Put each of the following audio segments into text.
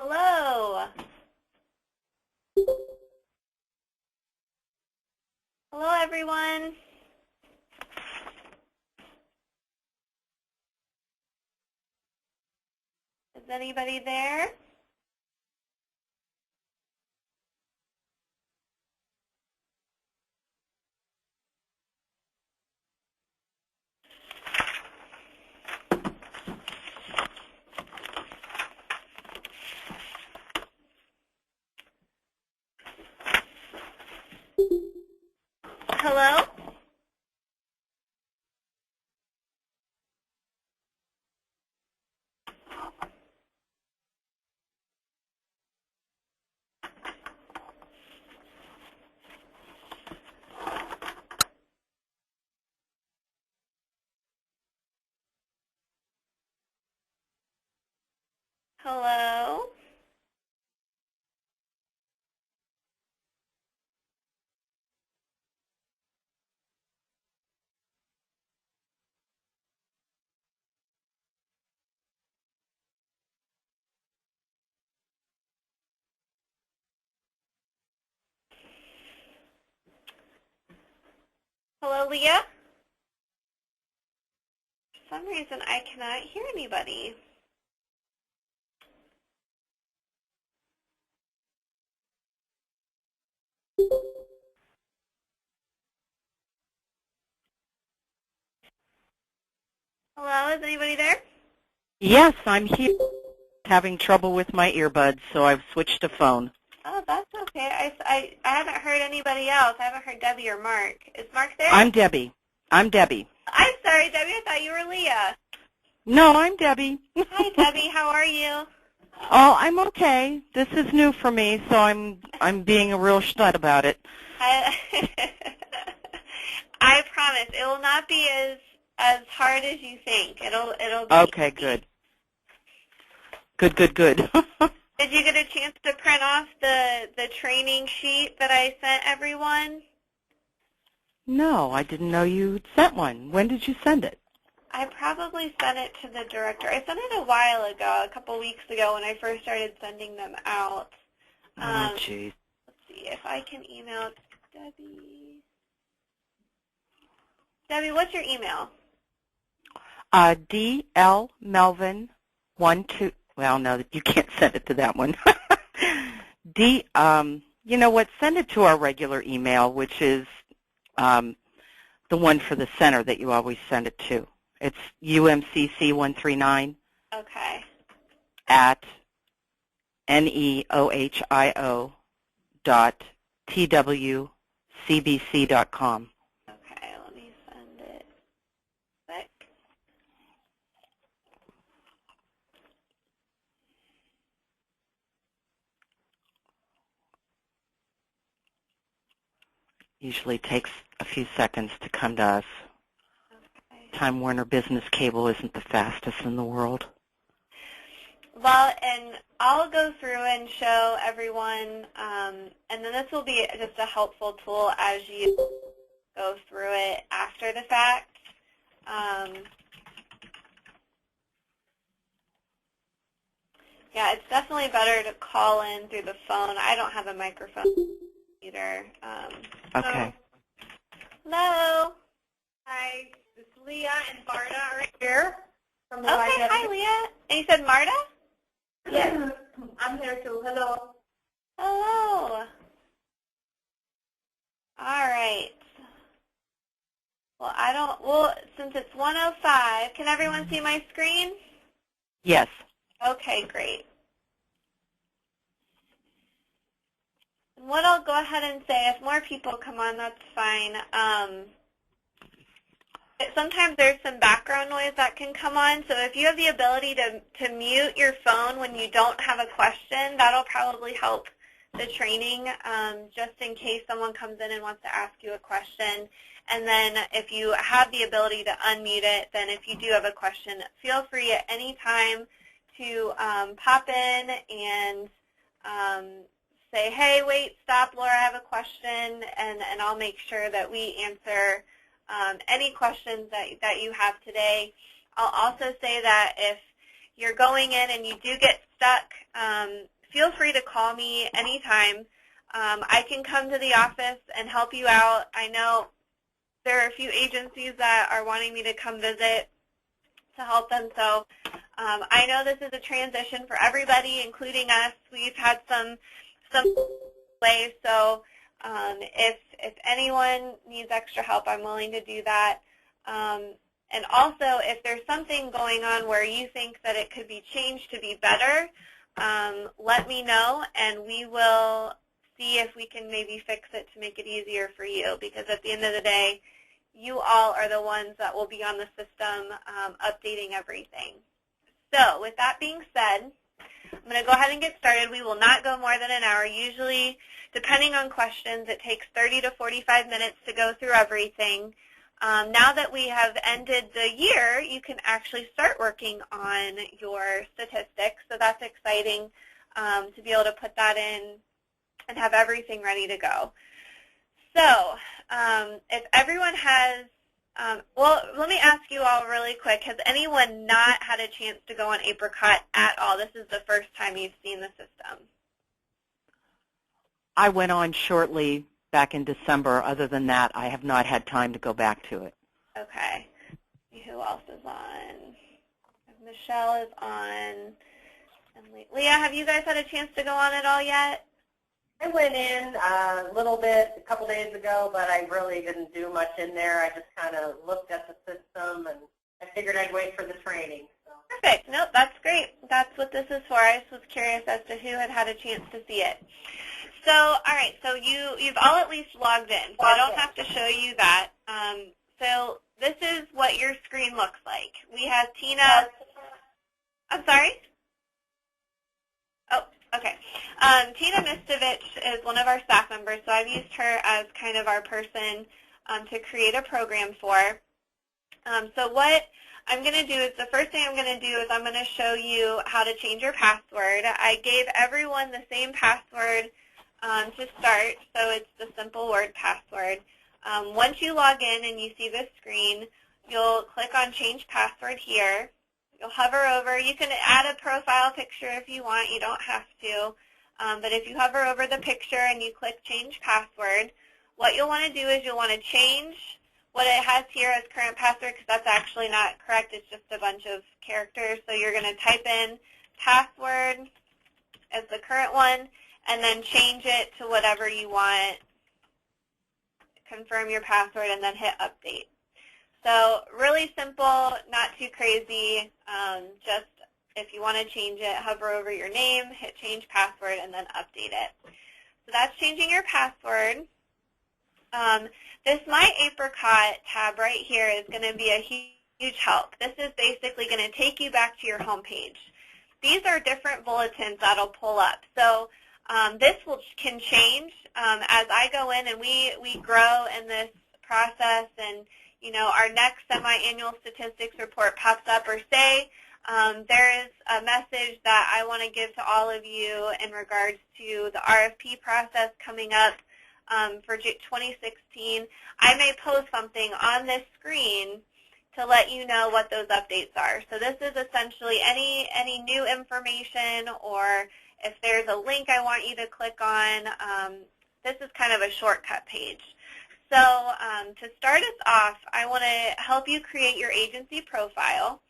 Hello. Hello, everyone. Is anybody there? Hello? Hello? Hello, Leah? For some reason, I cannot hear anybody. Hello, is anybody there? Yes, I'm here. Having trouble with my earbuds, so I've switched to phone. Oh, that's okay. I haven't heard anybody else. I haven't heard Debbie or Mark. Is Mark there? I'm Debbie. I'm sorry, Debbie. I thought you were Leah. No, I'm Debbie. Hi, Debbie. How are you? Oh, I'm okay. This is new for me, so I'm being a real schnut about it. I promise it will not be as hard as you think. It'll be Okay, good. Good. Did you get a chance to print off the training sheet that I sent everyone? No, I didn't know you sent one. When did you send it? I probably sent it to the director. I sent it a while ago, a couple weeks ago when I first started sending them out. Oh, jeez. Let's see if I can email Debbie. Debbie, what's your email? DL Melvin 12. Well, no, you can't send it to that one. You know what? Send it to our regular email, which is the one for the center that you always send it to. It's UMCC139 Okay. at neohio.twcbc.com. Okay, let me send it quick. Usually takes a few seconds to come to us. Okay. Time Warner Business Cable isn't the fastest in the world. Well, and I'll go through and show everyone, and then this will be just a helpful tool as you go through it after the fact. Yeah, it's definitely better to call in through the phone. I don't have a microphone either. Okay. Hello. Hi, this is Leah and Barda are here. From the Okay, hi, Leah. And you said Marta? Yes, I'm here too. Hello. Hello. All right. Well, since it's 1:05, can everyone see my screen? Yes. Okay, great. And what I'll go ahead and say, if more people come on, that's fine. Sometimes there's some background noise that can come on, so if you have the ability to mute your phone when you don't have a question, that'll probably help the training, just in case someone comes in and wants to ask you a question. And then if you have the ability to unmute it, then if you do have a question, feel free at any time to pop in and say, hey, wait, stop, Laura, I have a question, and I'll make sure that we answer any questions that you have today. I'll also say that if you're going in and you do get stuck, feel free to call me anytime. I can come to the office and help you out. I know there are a few agencies that are wanting me to come visit to help them, so I know this is a transition for everybody, including us. We've had some delays, so if anyone needs extra help, I'm willing to do that. And also, if there's something going on where you think that it could be changed to be better, let me know, and we will see if we can maybe fix it to make it easier for you, because at the end of the day, you all are the ones that will be on the system updating everything. So with that being said, I'm going to go ahead and get started. We will not go more than an hour. Usually, depending on questions, it takes 30 to 45 minutes to go through everything. Now that we have ended the year, you can actually start working on your statistics, so that's exciting to be able to put that in and have everything ready to go. So if everyone has, well, let me ask you all really quick, has anyone not had a chance to go on Apricot at all? This is the first time you've seen the system. I went on shortly back in December. Other than that, I have not had time to go back to it. Okay. Who else is on? Michelle is on. And Leah, have you guys had a chance to go on at all yet? I went in a little bit a couple days ago, but I really didn't do much in there. I just kind of looked at the system, and I figured I'd wait for the training. So. Perfect. Nope, that's great. That's what this is for. I just was curious as to who had a chance to see it. So, all right, so you've all at least logged in, so I don't have to show you that. So this is what your screen looks like. We have Tina. I'm sorry? Oh, okay. Tina Mistovich is one of our staff members, so I've used her as kind of our person to create a program for. So what I'm going to do is, the first thing I'm going to do is I'm going to show you how to change your password. I gave everyone the same password to start, so it's the simple word password. Once you log in and you see this screen, you'll click on Change Password here. You'll hover over. You can add a profile picture if you want. You don't have to. But if you hover over the picture and you click Change Password, what you'll want to do is you'll want to change what it has here as current password, because that's actually not correct. It's just a bunch of characters. So you're going to type in password as the current one, and then change it to whatever you want. Confirm your password, and then hit Update. So really simple, not too crazy. Just if you want to change it, hover over your name, hit Change Password, and then update it. So that's changing your password. This My Apricot tab right here is going to be a huge help. This is basically going to take you back to your home page. These are different bulletins that will pull up. So this can change as I go in and we grow in this process, and you know, our next semi-annual statistics report pops up, or say there is a message that I want to give to all of you in regards to the RFP process coming up for 2016. I may post something on this screen to let you know what those updates are. So this is essentially any new information, or if there's a link I want you to click on, this is kind of a shortcut page. So to start us off, I want to help you create your agency profile.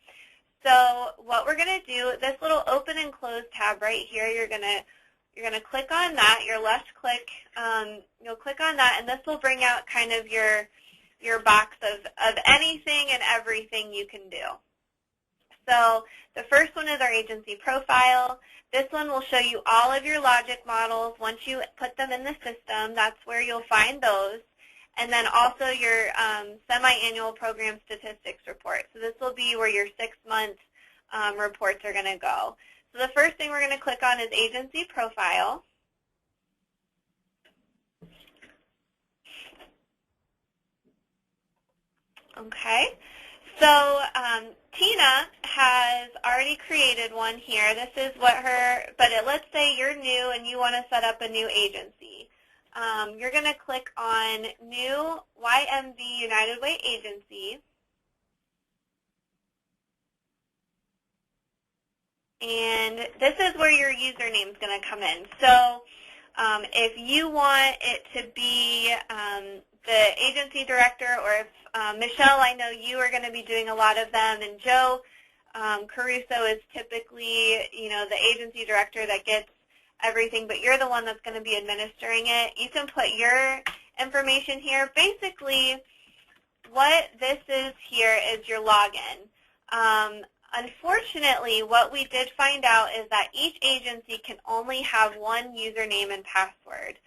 So what we're going to do, this little open and close tab right here, you're going to click on that, your left click, you'll click on that, and this will bring out kind of your box of anything and everything you can do. So the first one is our agency profile. This one will show you all of your logic models. Once you put them in the system, that's where you'll find those. And then also your semi-annual program statistics report. So this will be where your 6-month reports are going to go. So the first thing we're going to click on is agency profile. Okay. So Tina has already created one here. This is what let's say you're new and you want to set up a new agency. You're going to click on New YMV United Way Agency. and this is where your username is going to come in. So if you want it to be the agency director, or if Michelle, I know you are going to be doing a lot of them, and Joe Caruso is typically, the agency director that gets everything, but you're the one that's going to be administering it. You can put your information here. Basically, what this is here is your login. Unfortunately, what we did find out is that each agency can only have one username and password.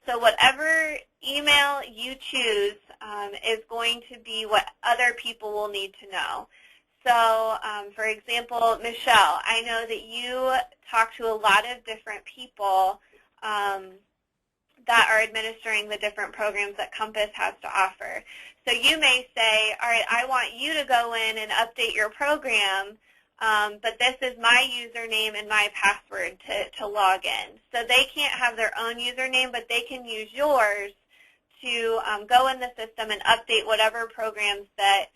So whatever email you choose is going to be what other people will need to know. So, for example, Michelle, I know that you talk to a lot of different people that are administering the different programs that Compass has to offer. So you may say, all right, I want you to go in and update your program, but this is my username and my password to log in. So they can't have their own username, but they can use yours to go in the system and update whatever programs that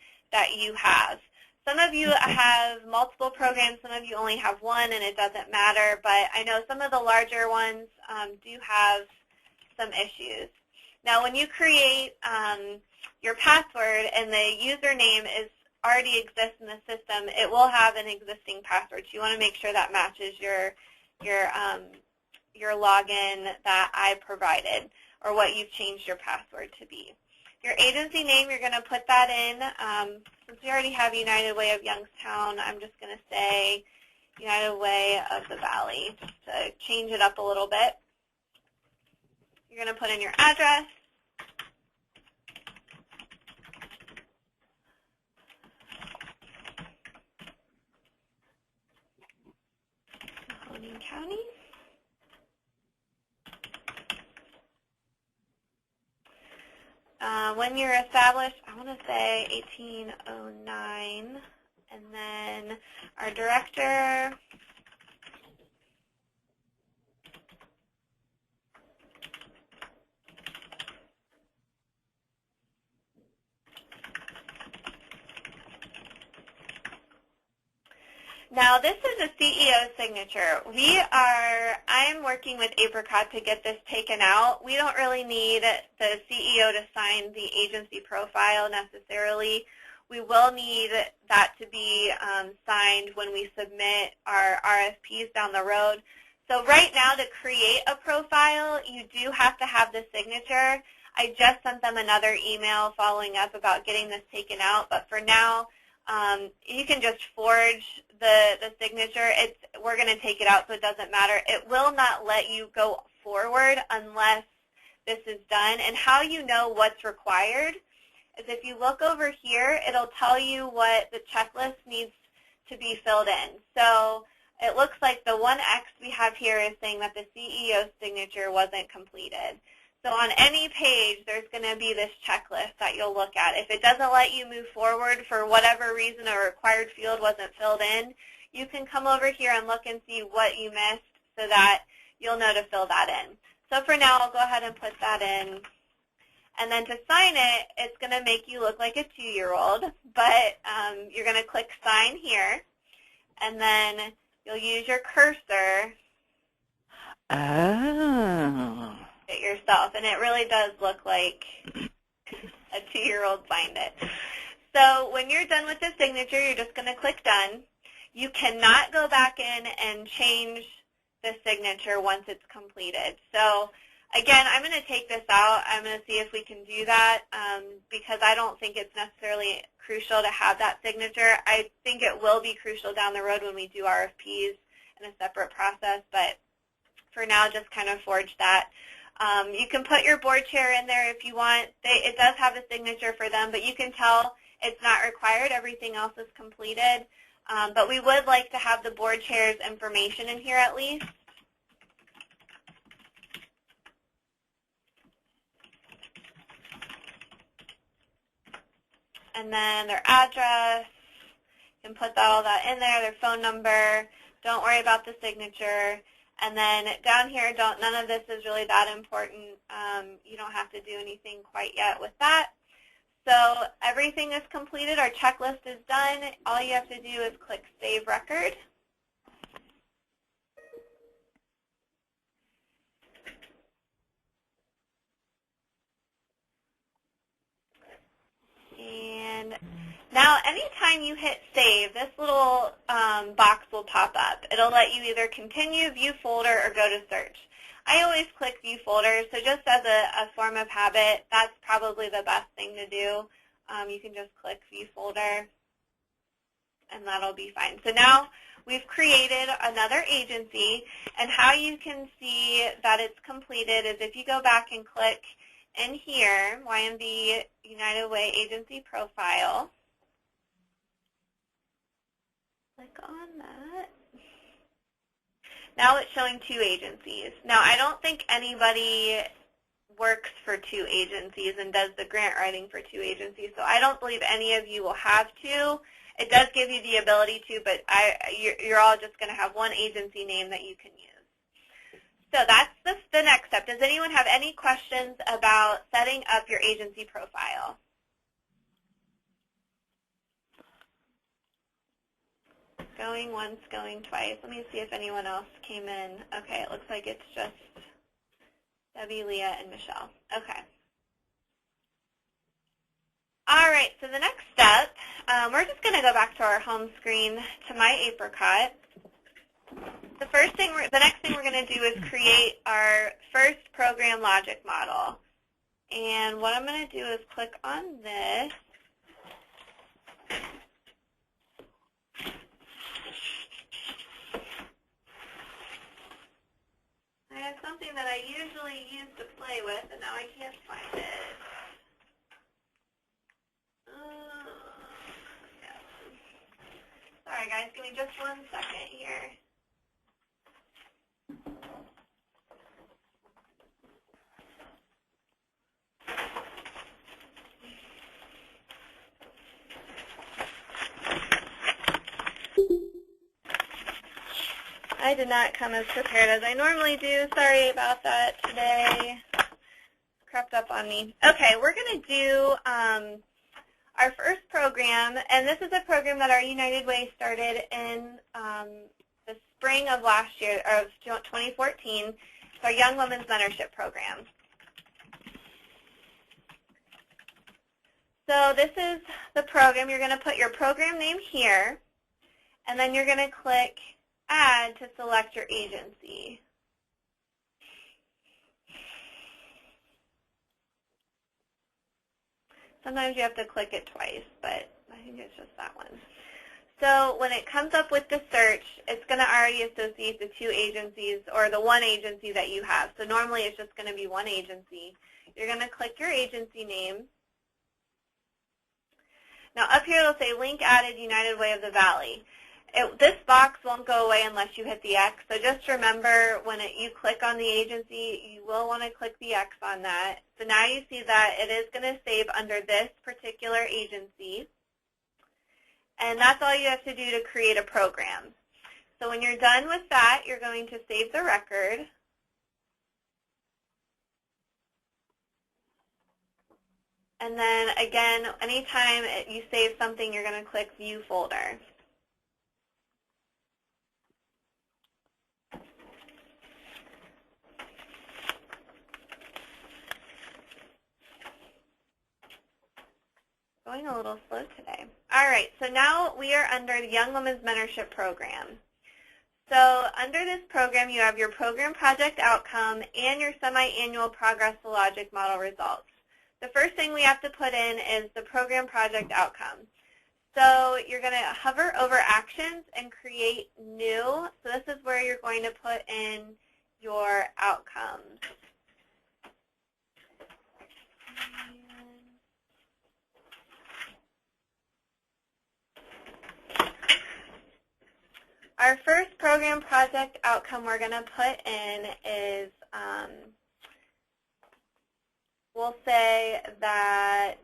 you have. Some of you have multiple programs, some of you only have one, and it doesn't matter, but I know some of the larger ones do have some issues. Now, when you create your password and the username already exists in the system, it will have an existing password. So you want to make sure that matches your login that I provided, or what you've changed your password to be. Your agency name, you're going to put that in. Since we already have United Way of Youngstown, I'm just going to say United Way of the Valley, just to change it up a little bit. You're going to put in your address. Mahoning County. When you're established, I want to say 1809, and then our director, now this is a CEO signature. I'm working with Apricot to get this taken out. We don't really need the CEO to sign the agency profile necessarily. We will need that to be signed when we submit our RFPs down the road. So right now, to create a profile, you do have to have the signature. I just sent them another email following up about getting this taken out, but for now, you can just forge the signature. We're going to take it out, so it doesn't matter. It will not let you go forward unless this is done. And how you know what's required is if you look over here, it'll tell you what the checklist needs to be filled in. So it looks like the one X we have here is saying that the CEO signature wasn't completed. So on any page, there's going to be this checklist that you'll look at. If it doesn't let you move forward for whatever reason, a required field wasn't filled in, you can come over here and look and see what you missed so that you'll know to fill that in. So for now, I'll go ahead and put that in. And then to sign it, it's going to make you look like a 2-year-old, but you're going to click Sign here, and then you'll use your cursor it yourself, and it really does look like a 2-year-old signed it. So when you're done with the signature, you're just going to click Done. You cannot go back in and change the signature once it's completed. So again, I'm going to take this out. I'm going to see if we can do that because I don't think it's necessarily crucial to have that signature. I think it will be crucial down the road when we do RFPs in a separate process, but for now, just kind of forge that. You can put your board chair in there if you want. It does have a signature for them, but you can tell it's not required. Everything else is completed. But we would like to have the board chair's information in here at least. And then their address. You can put all that in there, their phone number. Don't worry about the signature. And then down here, none of this is really that important. You don't have to do anything quite yet with that. So everything is completed. Our checklist is done. All you have to do is click Save Record. Now, anytime you hit save, this little box will pop up. It'll let you either continue, view folder, or go to search. I always click view folder, so just as a form of habit, that's probably the best thing to do. You can just click view folder, and that'll be fine. So now we've created another agency, and how you can see that it's completed is if you go back and click in here, YMB United Way Agency Profile. Click on that. Now it's showing 2 agencies. Now, I don't think anybody works for 2 agencies and does the grant writing for 2 agencies, so I don't believe any of you will have to. It does give you the ability to, but you're all just going to have one agency name that you can use. So that's the next step. Does anyone have any questions about setting up your agency profile? Going once, going twice. Let me see if anyone else came in. Okay, it looks like it's just Debbie, Leah, and Michelle. Okay. All right, so the next step, we're just going to go back to our home screen to my Apricot. The next thing we're going to do is create our first program logic model. And what I'm going to do is click on this. I have something that I usually use to play with, and now I can't find it. Yeah. Sorry, guys. Give me just 1 second here. I did not come as prepared as I normally do. Sorry about that today. Crept up on me. Okay, we're going to do our first program, and this is a program that our United Way started in the spring of last year, of 2014. It's our Young Women's Mentorship Program. So this is the program. You're going to put your program name here, and then you're going to click Add to select your agency. Sometimes you have to click it twice, but I think it's just that one. So when it comes up with the search, it's going to already associate the 2 agencies or the 1 agency that you have. So normally it's just going to be 1 agency. You're going to click your agency name. Now up here it'll say link added United Way of the Valley. This box won't go away unless you hit the X. So just remember when you click on the agency, you will want to click the X on that. So now you see that it is going to save under this particular agency. And that's all you have to do to create a program. So when you're done with that, you're going to save the record. And then again, anytime you save something, you're going to click View Folder. Going a little slow today. All right, so now we are under the Young Women's Mentorship Program. So under this program, you have your program project outcome and your semi-annual progress to logic model results. The first thing we have to put in is the program project outcome. So you're going to hover over actions and create new. So this is where you're going to put in your outcomes. Our first program project outcome we're going to put in is, we'll say that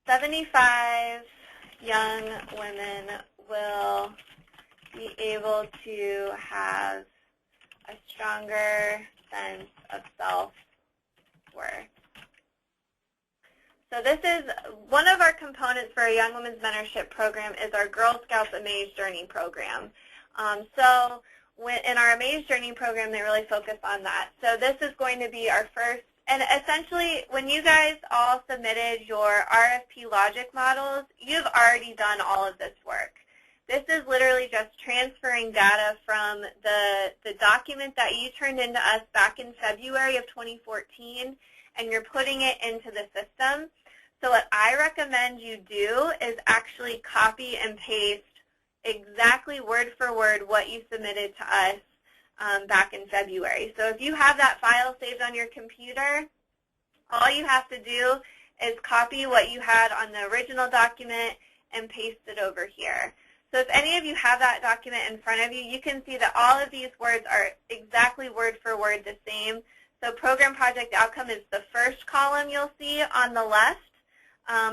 75 young women will be able to have a stronger sense of self-worth. So this is one of our components for a Young Women's Mentorship Program is our Girl Scouts Amaze Journey program. So in our Amaze Journey program, they really focus on that. So this is going to be our first And essentially, when you guys all submitted your RFP logic models, you've already done all of this work. This is literally just transferring data from the document that you turned into us back in February of 2014, and you're putting it into the system. So what I recommend you do is actually copy and paste exactly word for word what you submitted to us back in February. So if you have that file saved on your computer, all you have to do is copy what you had on the original document and paste it over here. So if any of you have that document in front of you, you can see that all of these words are exactly word for word the same. So program project outcome is the first column you'll see on the left.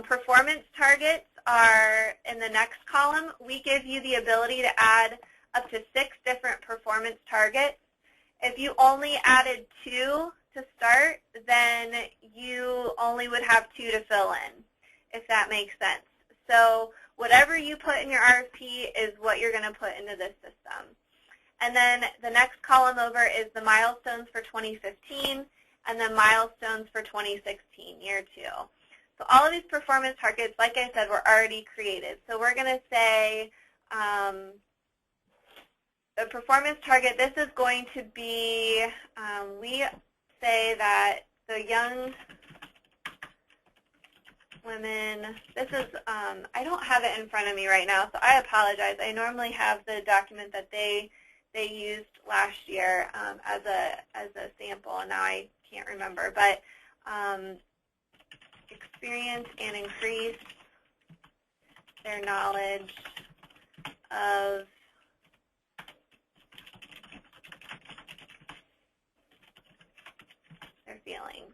Performance targets are in the next column. We give you the ability to add up to 6 different performance targets. If you only added 2 to start, then you only would have 2 to fill in, if that makes sense. So whatever you put in your RFP is what you're going to put into this system. And then the next column over is the milestones for 2015 and then milestones for 2016, year 2. So all of these performance targets, like I said, were already created. So we're going to say the performance target, this is going to be, we say that the young women, this is, I don't have it in front of me right now, so I apologize. I normally have the document that they used last year as a sample, and now I can't remember. But experience and increase their knowledge of their feelings.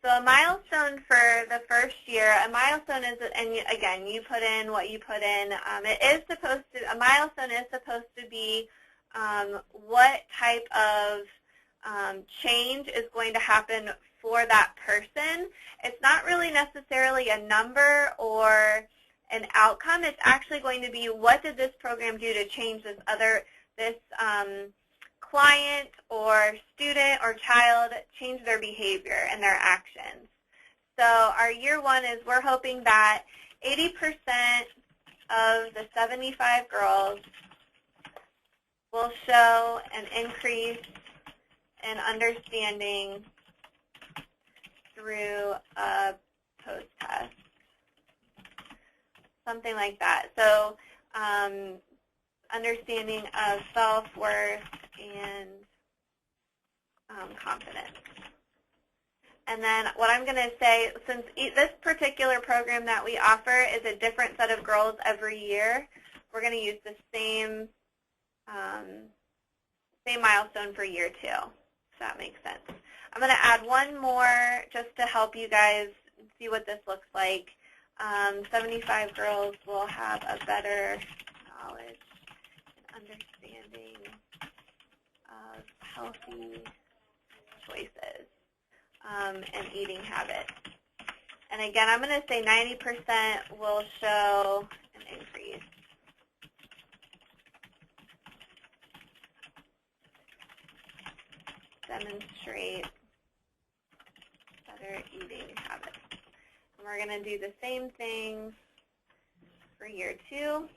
So a milestone for the first year, a milestone is, and again, you put in what you put in. It is supposed to, a milestone is supposed to be what type of change is going to happen for that person. It's not really necessarily a number or an outcome. It's actually going to be what did this program do to change this client or student or child, change their behavior and their actions. So our year 1 is we're hoping that 80% of the 75 girls will show an increase in understanding through a post-test, something like that. So understanding of self-worth and confidence. And then what I'm going to say, since this particular program that we offer is a different set of girls every year, we're going to use the same milestone for year 2, if that makes sense. I'm going to add one more just to help you guys see what this looks like. 75 girls will have a better knowledge and understanding of healthy choices and eating habits. And again, I'm going to say 90% will show an increase. Demonstrate better eating habits. And we're going to do the same thing for year 2.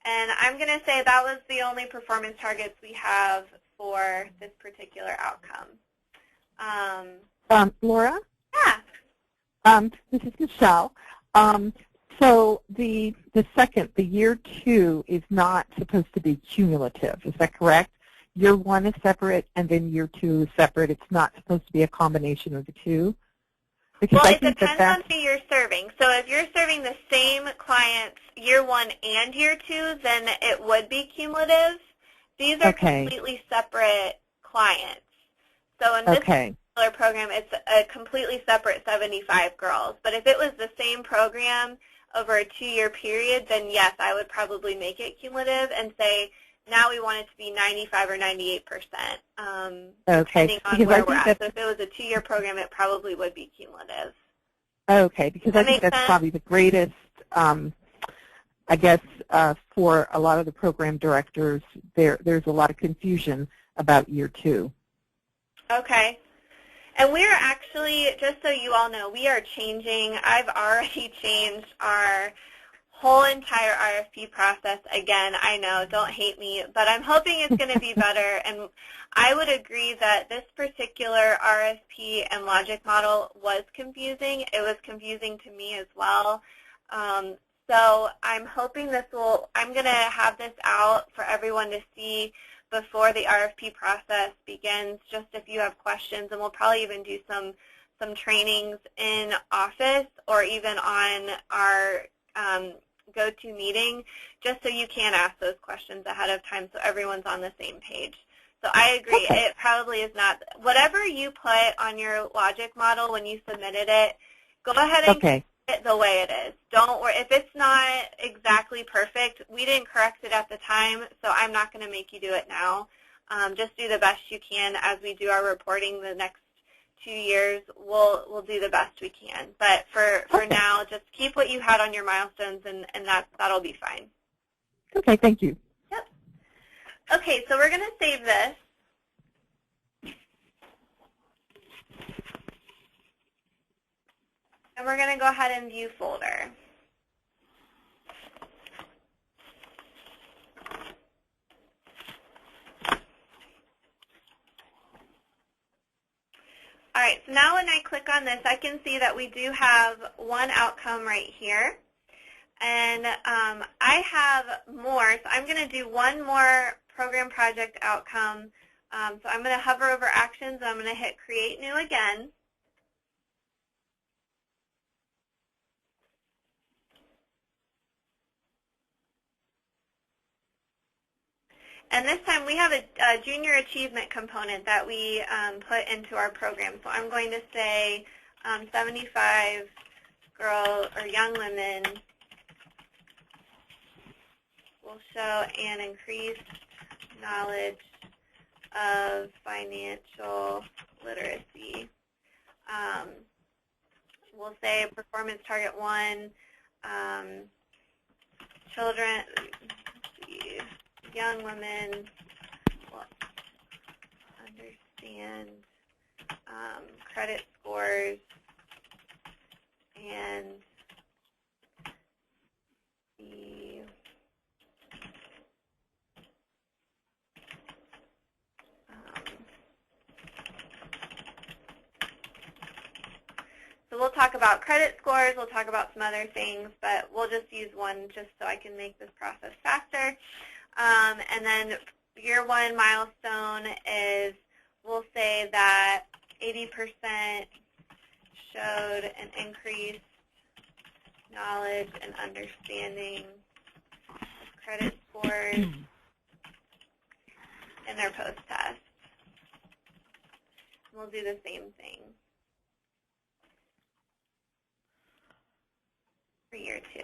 And I'm going to say that was the only performance targets we have for this particular outcome. Laura? Yeah. This is Michelle. So the year 2 is not supposed to be cumulative. Is that correct? Year 1 is separate, and then year 2 is separate. It's not supposed to be a combination of the two. Because well, it depends on who you're serving. So if you're serving the same clients year 1 and year 2, then it would be cumulative. These are completely separate clients. So in this particular program, it's a completely separate 75 girls. But if it was the same program over a 2-year period, then yes, I would probably make it cumulative and say, now we want it to be 95 or 98%, depending on where we're at. So if it was a 2-year program, it probably would be cumulative. Okay, because I think that's probably the greatest, I guess, for a lot of the program directors, there's a lot of confusion about year 2. Okay. And we're actually, just so you all know, we are changing. I've already changed our whole entire RFP process again. I know, don't hate me, but I'm hoping it's going to be better. And I would agree that this particular RFP and logic model was confusing. It was confusing to me as well. So I'm hoping I'm going to have this out for everyone to see before the RFP process begins, just if you have questions, and we'll probably even do some trainings in office or even on our go-to meeting, just so you can ask those questions ahead of time so everyone's on the same page. So I agree. Okay. It probably is not. Whatever you put on your logic model when you submitted it, go ahead and keep it the way it is. Don't worry. If it's not exactly perfect, we didn't correct it at the time, so I'm not going to make you do it now. Just do the best you can as we do our reporting the next 2 years. We'll do the best we can. But for now, just keep what you had on your milestones, and that'll be fine. Okay, thank you. Yep. Okay, so we're going to save this. And we're going to go ahead and view folder. All right, so now when I click on this, I can see that we do have one outcome right here. And I have more, so I'm going to do one more program project outcome. So I'm going to hover over actions, and I'm going to hit create new again. And this time we have a junior achievement component that we put into our program. So I'm going to say 75 girls or young women will show an increased knowledge of financial literacy. We'll say performance target 1, children, young women will understand credit scores and the so we'll talk about credit scores, we'll talk about some other things, but we'll just use one just so I can make this process faster. And then year 1 milestone is, we'll say that 80% showed an increased knowledge and understanding of credit scores in their post-test. We'll do the same thing for year 2.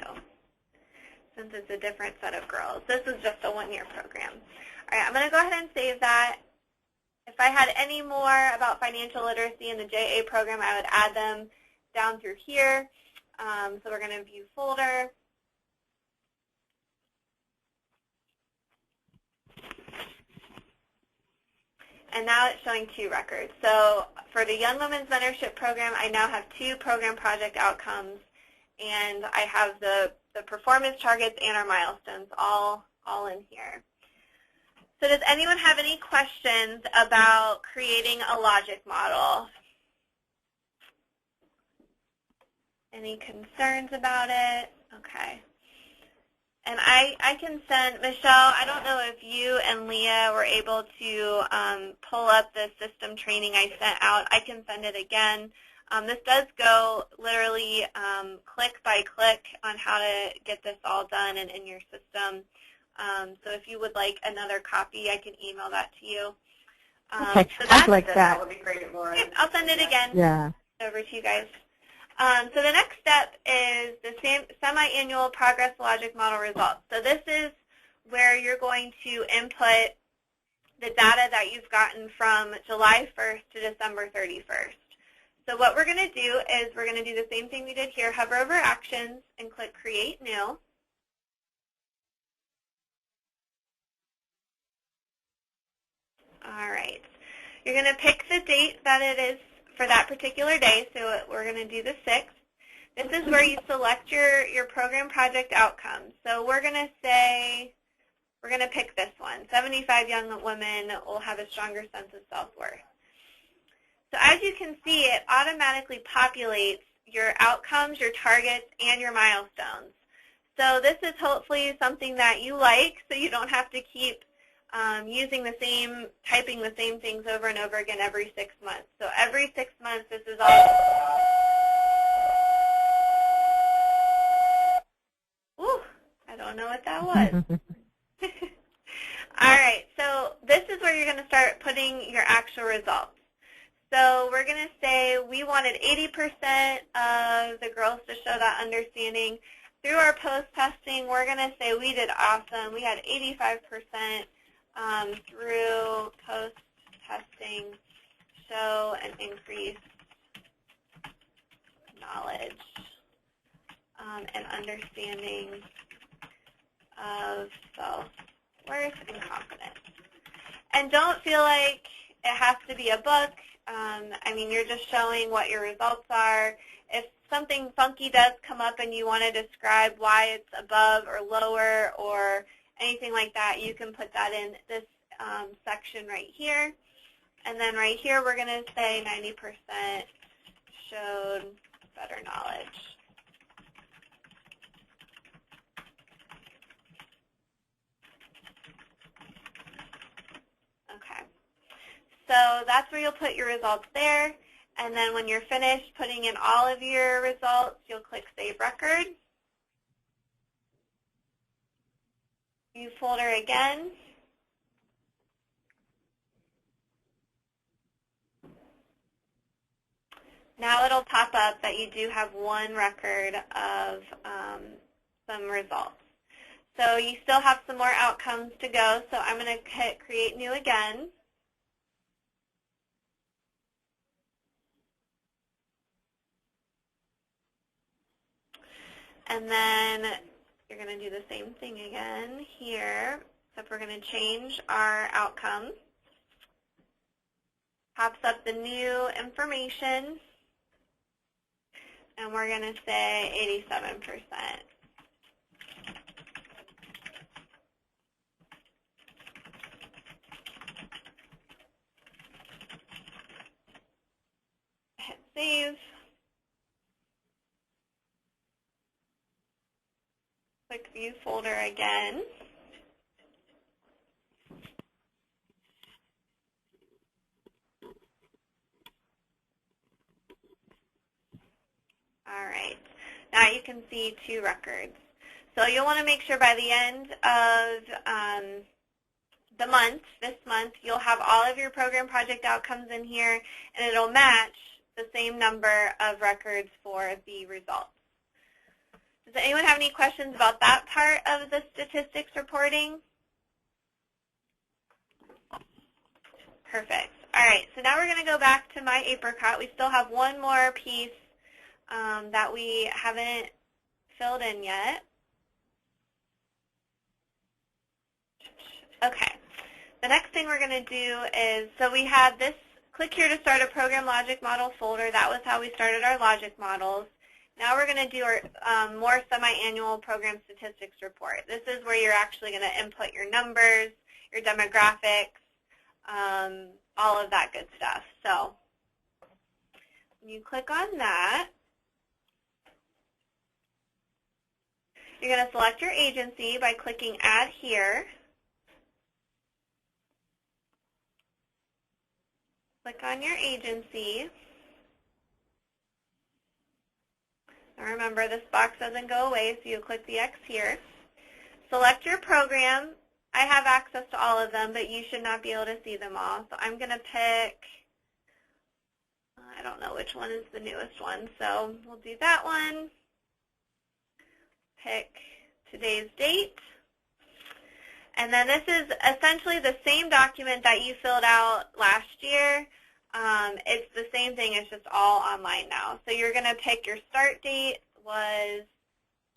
Since it's a different set of girls. This is just a 1-year program. All right, I'm going to go ahead and save that. If I had any more about financial literacy in the JA program, I would add them down through here. So we're going to view folder. And now it's showing 2 records. So for the Young Women's Mentorship Program, I now have 2 program project outcomes, and I have the performance targets and our milestones all in here. So does anyone have any questions about creating a logic model? Any concerns about it? Okay. And I can send, Michelle, I don't know if you and Leah were able to pull up the system training I sent out. I can send it again. This does go literally click by click on how to get this all done and in your system. So if you would like another copy, I can email that to you. Okay, so I'd like that. That would be great, Lauren. Okay, I'll send it again. Yeah. Over to you guys. So the next step is the semi-annual progress logic model results. So this is where you're going to input the data that you've gotten from July 1st to December 31st. So what we're going to do is we're going to do the same thing we did here, hover over actions and click create new. All right. You're going to pick the date that it is for that particular day, so we're going to do the 6th. This is where you select your program project outcomes. So we're going to say, we're going to pick this one. 75 young women will have a stronger sense of self-worth. So as you can see, it automatically populates your outcomes, your targets, and your milestones. So this is hopefully something that you like, so you don't have to keep typing the same things over and over again every 6 months. So every 6 months, this is all. Ooh, I don't know what that was. All right, so this is where you're going to start putting your actual results. So we're going to say we wanted 80% of the girls to show that understanding. Through our post-testing, we're going to say we did awesome. We had 85% through post-testing show an increased knowledge and understanding of self-worth and confidence. And don't feel like it has to be a book. I mean, you're just showing what your results are. If something funky does come up and you want to describe why it's above or lower or anything like that, you can put that in this section right here. And then right here, we're going to say 90% showed better knowledge. Okay. So that's where you'll put your results there. And then when you're finished putting in all of your results, you'll click Save Record. View folder again. Now it'll pop up that you do have one record of some results. So you still have some more outcomes to go, so I'm going to hit Create New again. And then you're going to do the same thing again here, except we're going to change our outcome. Pops up the new information, and we're going to say 87%. Hit Save. Click View Folder again. All right. Now you can see 2 records. So you'll want to make sure by the end of the month, this month, you'll have all of your program project outcomes in here, and it'll match the same number of records for the results. Does anyone have any questions about that part of the statistics reporting? Perfect. All right, so now we're going to go back to my Apricot. We still have one more piece that we haven't filled in yet. Okay. The next thing we're going to do is, so we had this, click here to start a program logic model folder. That was how we started our logic models. Now we're going to do our more semi-annual program statistics report. This is where you're actually going to input your numbers, your demographics, all of that good stuff. So when you click on that, you're going to select your agency by clicking Add Here. Click on your agency. Now remember, this box doesn't go away, so you click the X here. Select your program. I have access to all of them, but you should not be able to see them all. So I'm going to pick, I don't know which one is the newest one, so we'll do that one. Pick today's date. And then this is essentially the same document that you filled out last year. It's the same thing, it's just all online now. So you're going to pick your start date was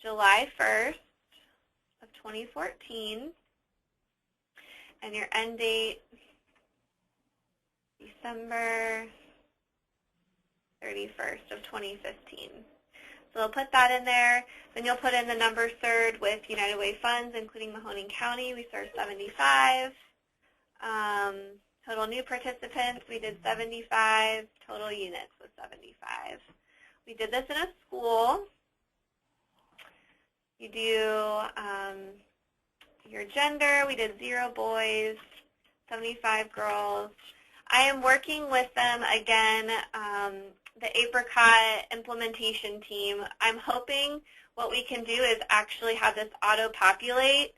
July 1st of 2014, and your end date December 31st of 2015. So we'll put that in there. Then you'll put in the number served with United Way funds, including Mahoning County. We served 75. Total new participants, we did 75. Total units was 75. We did this in a school. You do your gender. We did 0 boys, 75 girls. I am working with them again, the Apricot implementation team. I'm hoping what we can do is actually have this auto-populate.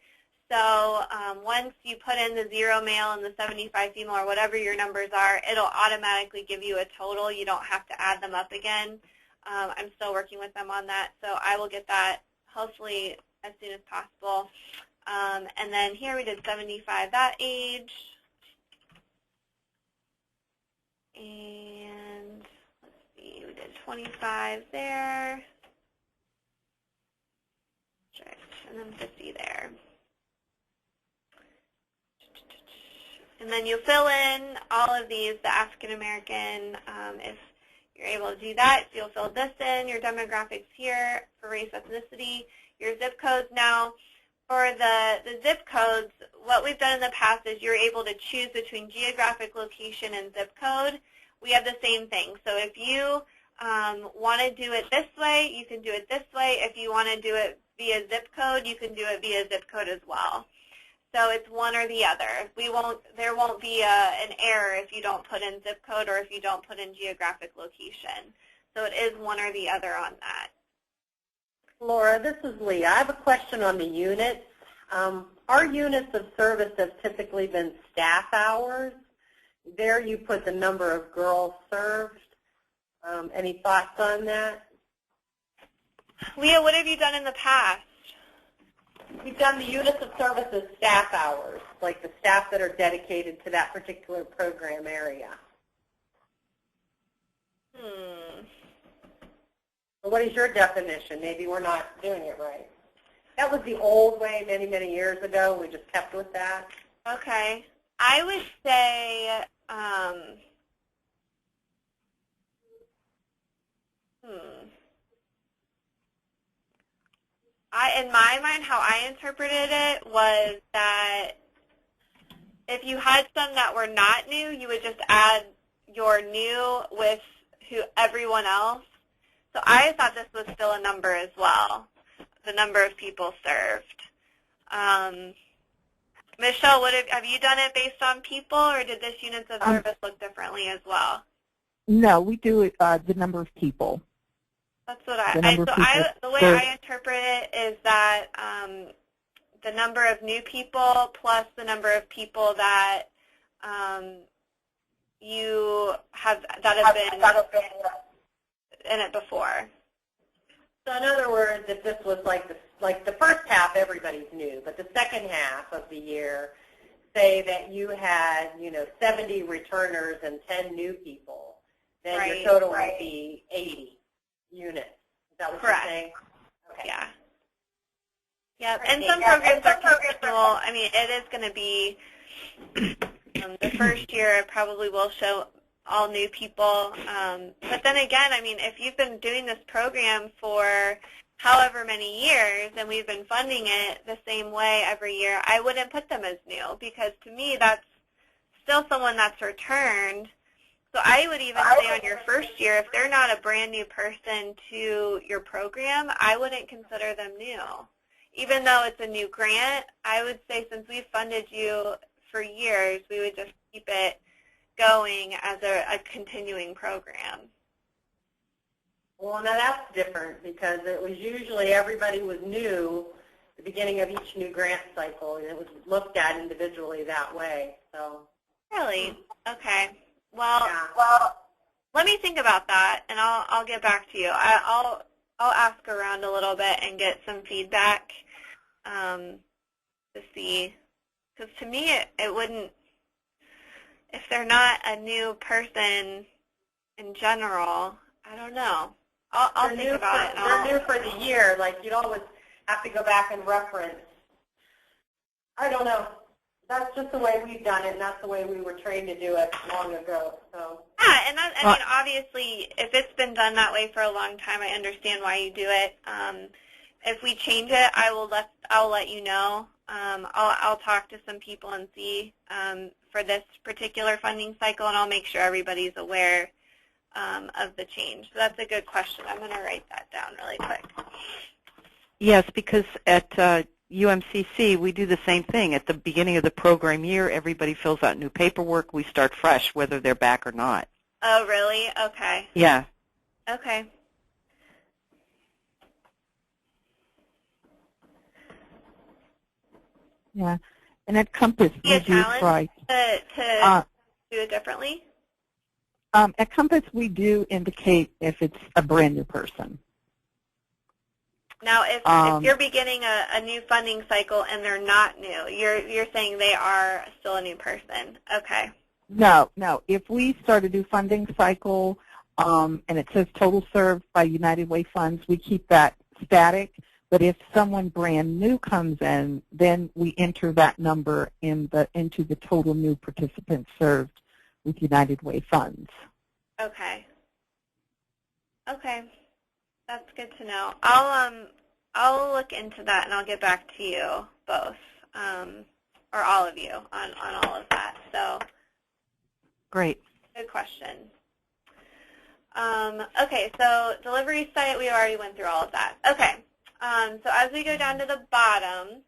So once you put in the 0 male and the 75 female or whatever your numbers are, it'll automatically give you a total. You don't have to add them up again. I'm still working with them on that, so I will get that hopefully as soon as possible. And then here we did 75 that age. And let's see, we did 25 there. And then 50 there. And then you fill in all of these, the African American, if you're able to do that. So you'll fill this in, your demographics here for race, ethnicity, your zip codes. Now, for the zip codes, what we've done in the past is you're able to choose between geographic location and zip code. We have the same thing. So if you want to do it this way, you can do it this way. If you want to do it via zip code, you can do it via zip code as well. So it's one or the other. There won't be an error if you don't put in zip code or if you don't put in geographic location. So it is one or the other on that. Laura, this is Lee. I have a question on the units. Our units of service have typically been staff hours. There you put the number of girls served. Any thoughts on that? Leah, what have you done in the past? We've done the units of service as staff hours, like the staff that are dedicated to that particular program area. So what is your definition? Maybe we're not doing it right. That was the old way many, many years ago. We just kept with that. Okay. I would say, in my mind, how I interpreted it was that if you had some that were not new, you would just add your new with everyone else. So I thought this was still a number as well, the number of people served. Michelle, have you done it based on people, or did this units of service look differently as well? No, we do it the number of people. That's what the way I interpret it is that the number of new people plus the number of people that have been in it before. So in other words, if this was like the first half, everybody's new, but the second half of the year, say that you had 70 returners and 10 new people, then your total would be 80 units. Is that what you're saying? Okay. Yeah. Yeah, and some programs are personal. I mean, it is going to be the first year. It probably will show all new people. But then again, I mean, if you've been doing this program for however many years and we've been funding it the same way every year, I wouldn't put them as new because to me that's still someone that's returned. So I would even say on your first year, if they're not a brand new person to your program, I wouldn't consider them new. Even though it's a new grant, I would say since we've funded you for years, we would just keep it going as a continuing program. Well, now that's different because it was usually everybody was new at the beginning of each new grant cycle, and it was looked at individually that way. So. Really? Okay. Well, let me think about that, and I'll get back to you. I'll ask around a little bit and get some feedback to see, because to me it wouldn't. If they're not a new person in general, I don't know. I'll think about it. They're new for the year. Like you'd always have to go back and reference. I don't know. That's just the way we've done it, and that's the way we were trained to do it long ago. So. Yeah, and I mean, obviously, if it's been done that way for a long time, I understand why you do it. If we change it, I'll let you know. I'll talk to some people and see for this particular funding cycle, and I'll make sure everybody's aware of the change. So that's a good question. I'm going to write that down really quick. Yes, because at UMCC, we do the same thing. At the beginning of the program year, everybody fills out new paperwork. We start fresh, whether they're back or not. Oh, really? Okay. Yeah. Okay. Yeah, and at Compass, we do try to do it differently? At Compass, we do indicate if it's a brand new person. Now, if you're beginning a new funding cycle and they're not new, you're saying they are still a new person. Okay. No. If we start a new funding cycle and it says total served by United Way funds, we keep that static. But if someone brand new comes in, then we enter that number into the total new participants served with United Way funds. Okay. Okay. That's good to know. I'll look into that and I'll get back to you both, or all of you on all of that. So great. Good question. Okay, so delivery site, we already went through all of that. Okay. So as we go down to the bottom,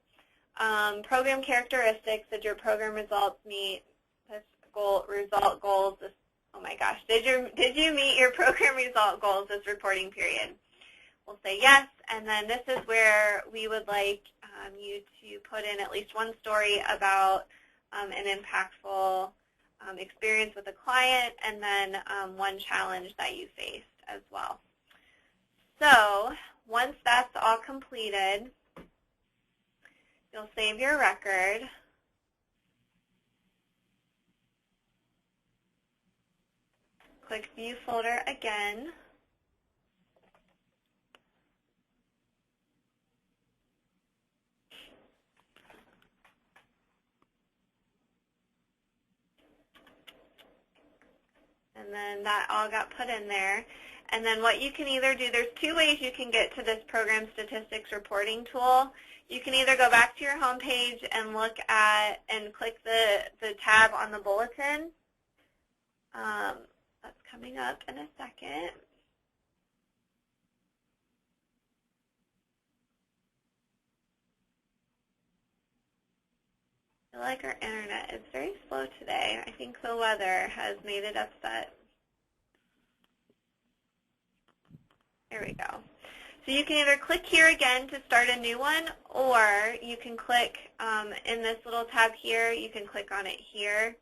program characteristics, did your program results meet result goals? Oh my gosh, did you meet your program result goals this reporting period? We'll say yes, and then this is where we would like you to put in at least one story about an impactful experience with a client, and then one challenge that you faced as well. So once that's all completed, you'll save your record. Click View Folder again. And then that all got put in there. And then what you can either do, there's two ways you can get to this program statistics reporting tool. You can either go back to your home page and look at and click the tab on the bulletin. That's coming up in a second. I feel like our internet is very slow today. I think the weather has made it upset. There we go. So you can either click here again to start a new one, or you can click in this little tab here, you can click on it here.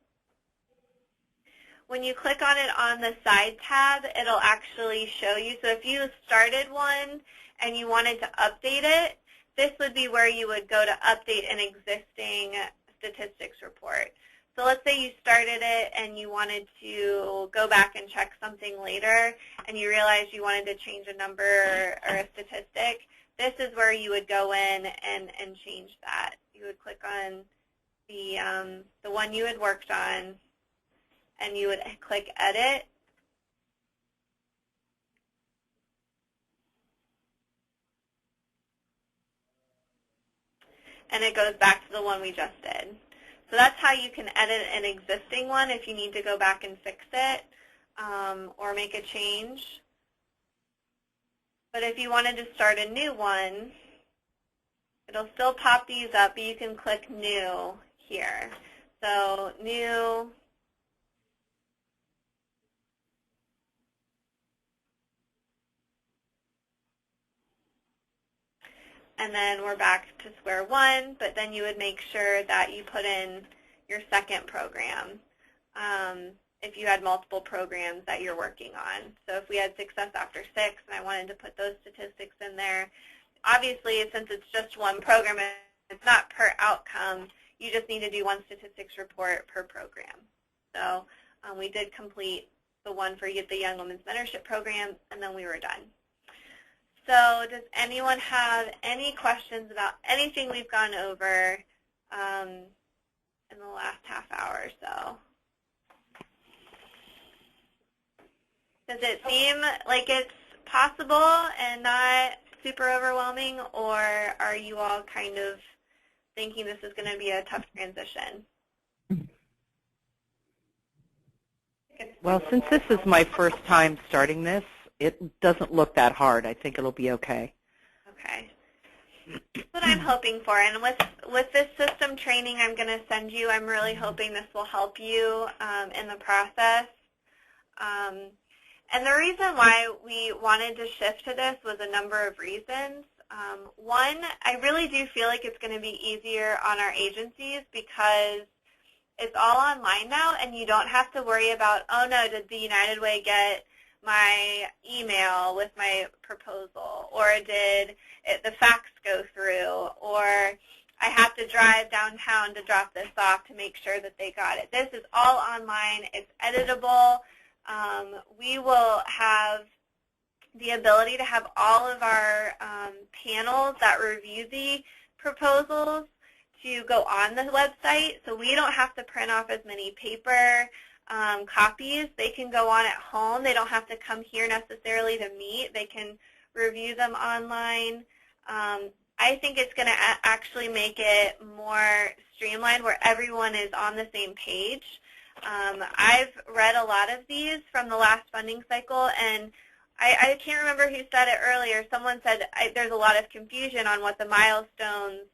When you click on it on the side tab, it'll actually show you. So if you started one and you wanted to update it, this would be where you would go to update an existing statistics report. So let's say you started it and you wanted to go back and check something later and you realized you wanted to change a number or a statistic. This is where you would go in and change that. You would click on the one you had worked on and you would click Edit. And it goes back to the one we just did. So that's how you can edit an existing one if you need to go back and fix it or make a change. But if you wanted to start a new one, it'll still pop these up, but you can click New here. So New. And then we're back to square one, but then you would make sure that you put in your second program if you had multiple programs that you're working on. So if we had Success After 6 and I wanted to put those statistics in there, obviously since it's just one program, it's not per outcome, you just need to do one statistics report per program. So we did complete the one for the Young Women's Mentorship Program, and then we were done. So does anyone have any questions about anything we've gone over in the last half hour or so. Does it seem like it's possible and not super overwhelming, or are you all kind of thinking this is going to be a tough transition? Well, since this is my first time starting this, it doesn't look that hard. I think it'll be okay. Okay. That's what I'm hoping for. And with this system training I'm going to send you, I'm really hoping this will help you in the process. And the reason why we wanted to shift to this was a number of reasons. One, I really do feel like it's going to be easier on our agencies because it's all online now, and you don't have to worry about, oh no, did the United Way get my email with my proposal, or did the fax go through, or I have to drive downtown to drop this off to make sure that they got it. This is all online. It's editable. We will have the ability to have all of our panels that review the proposals to go on the website, so we don't have to print off as many paper copies. They can go on at home. They don't have to come here necessarily to meet. They can review them online. I think it's going to actually make it more streamlined where everyone is on the same page. I've read a lot of these from the last funding cycle, and I can't remember who said it earlier. Someone said there's a lot of confusion on what the milestones,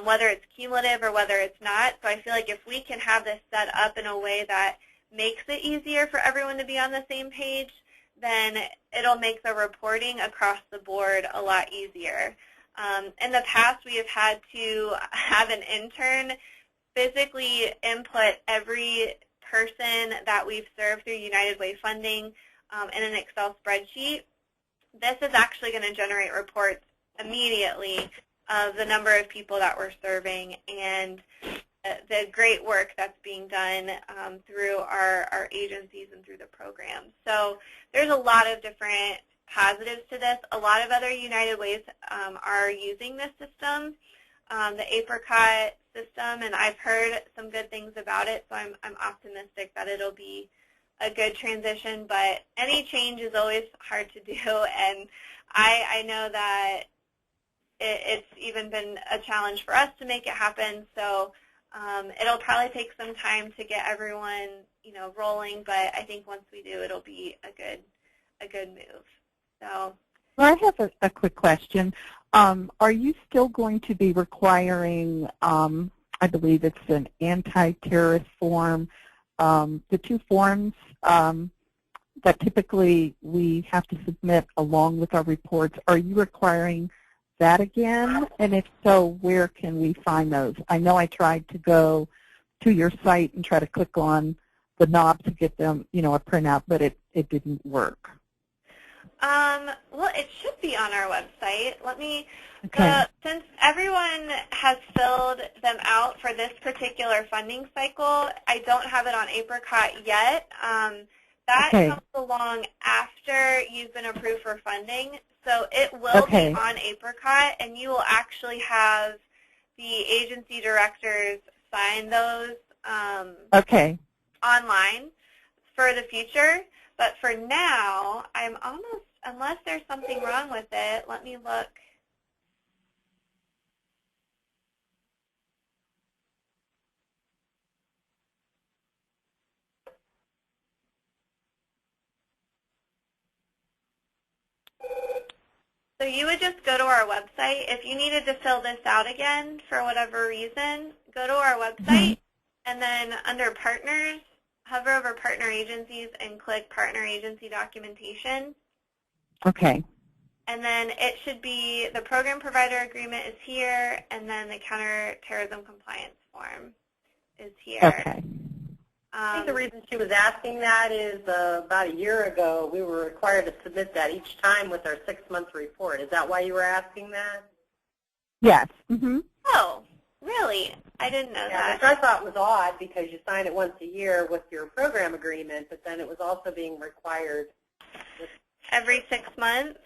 whether it's cumulative or whether it's not. So I feel like if we can have this set up in a way that makes it easier for everyone to be on the same page, then it'll make the reporting across the board a lot easier. In the past, we have had to have an intern physically input every person that we've served through United Way funding in an Excel spreadsheet. This is actually going to generate reports immediately of the number of people that we're serving and the great work that's being done through our agencies and through the program. So there's a lot of different positives to this. A lot of other United Ways are using this system, the Apricot system, and I've heard some good things about it, so I'm optimistic that it'll be a good transition, but any change is always hard to do, and I know that it's even been a challenge for us to make it happen, so it'll probably take some time to get everyone, rolling, but I think once we do, it'll be a good move. So. Well, I have a quick question. Are you still going to be requiring, I believe it's an anti-terrorist form, the two forms that typically we have to submit along with our reports? Are you requiring that again? And if so, where can we find those? I know I tried to go to your site and try to click on the knob to get them, a printout, but it didn't work. Well, it should be on our website. Let me, okay. Since everyone has filled them out for this particular funding cycle, I don't have it on Apricot yet. That okay. comes along after you've been approved for funding. So it will okay. be on Apricot, and you will actually have the agency directors sign those okay. online for the future. But for now, I'm almost, unless there's something wrong with it, let me look. So you would just go to our website. If you needed to fill this out again for whatever reason, go to our website, and then under Partners, hover over Partner Agencies and click Partner Agency Documentation. Okay. And then it should be the Program Provider Agreement is here, and then the Counterterrorism Compliance Form is here. Okay. I think the reason she was asking that is about a year ago we were required to submit that each time with our 6-month report. Is that why you were asking that? Yes. Mm-hmm. Oh, really? I didn't know that. Which I thought was odd because you sign it once a year with your program agreement, but then it was also being required. Every 6 months?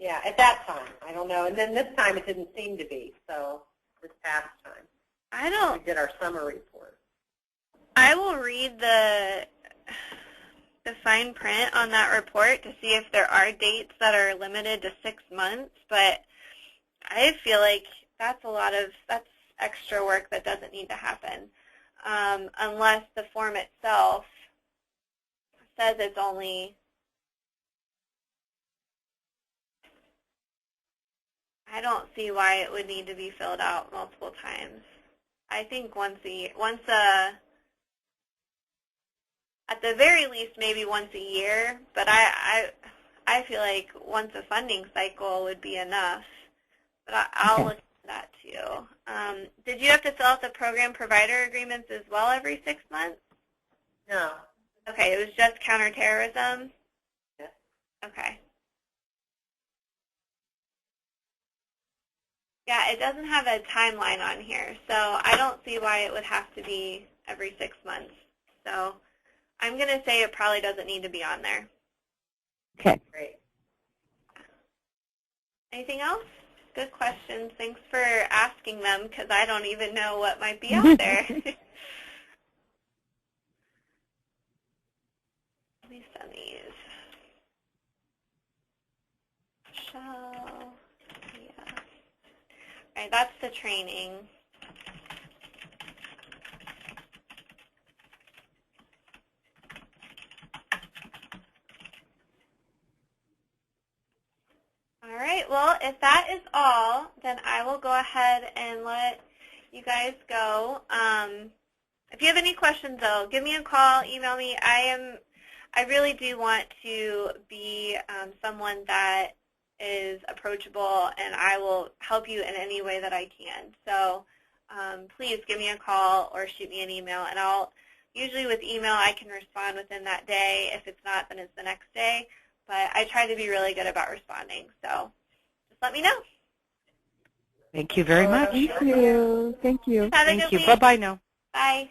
Yeah, at that time. I don't know. And then this time it didn't seem to be, so this past time. We did our summer report. I will read the fine print on that report to see if there are dates that are limited to 6 months, but I feel like that's extra work that doesn't need to happen unless the form itself says it's only, I don't see why it would need to be filled out multiple times. I think at the very least, maybe once a year, but I feel like once a funding cycle would be enough. But I'll look at that too. Did you have to fill out the program provider agreements as well every 6 months? No. Okay, it was just counterterrorism? Yes. Okay. Yeah, it doesn't have a timeline on here, so I don't see why it would have to be every 6 months. So I'm going to say it probably doesn't need to be on there. Okay. Great. Anything else? Good questions. Thanks for asking them because I don't even know what might be out there. Let me send these. Shall, yeah. All right, that's the training. All right, well, if that is all, then I will go ahead and let you guys go. If you have any questions, though, give me a call, email me. I really do want to be someone that is approachable, and I will help you in any way that I can. So please give me a call or shoot me an email, and usually with email I can respond within that day. If it's not, then it's the next day. But I try to be really good about responding. So just let me know. Thank you very much. Thank you. Thank you. Have a Thank good you. week. Bye-bye now. Bye.